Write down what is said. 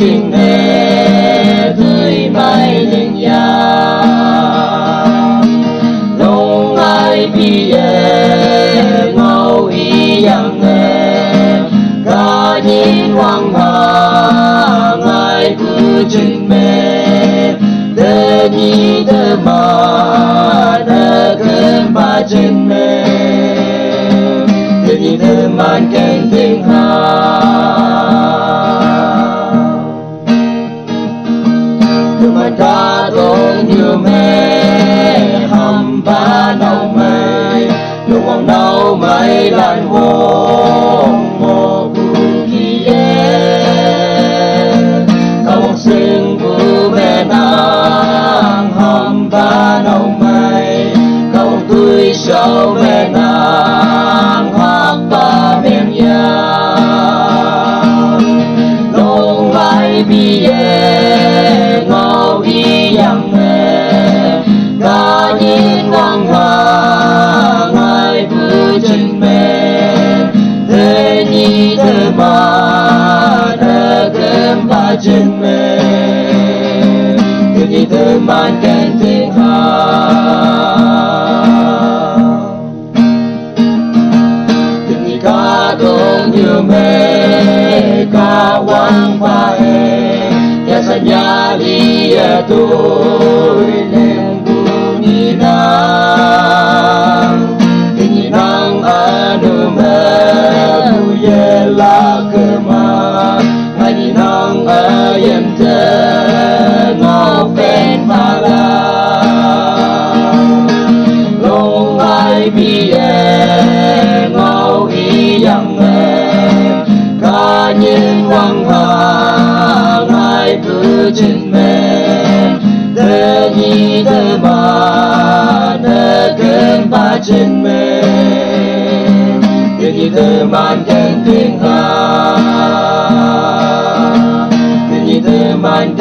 trình mê tươi mai lên nhà long ai bi ngâu y yang ca nhìn hoàng hà ngài cứ trình mê đơ nhi đơ ma đơ cơn ba trình mê đơ nhi đơ man kênh tiếng hà ca đông như mê hầm ba nâu mây lúc hoàng nâu mây lại hông mô cụ kia cao hoàng sinh cụ mẹ nàng hầm ba nâu mây cao hoàng tươi sâu mẹ nàng hoặc ba miền nhà đông vai bi yang ca nhìn hoàng hà ngài cứ trình mê thế nhi thơ ma thơ cơm ba trình mê thế nhi thơ man kênh tiếng hà thế nhi ca đông như mê ca quang pha ya sanya dia tôi lên bunyi nang anu me ye la kema ngani nang ayem te ngọc bên pala long ai bi ngau y yang ca nhìn hoàng hà ngài cứ trình mê đơ nhi đơ ma đơ cơn ba trình mê đơ nhi đơ man kênh tiếng hà đơ nhi đơ man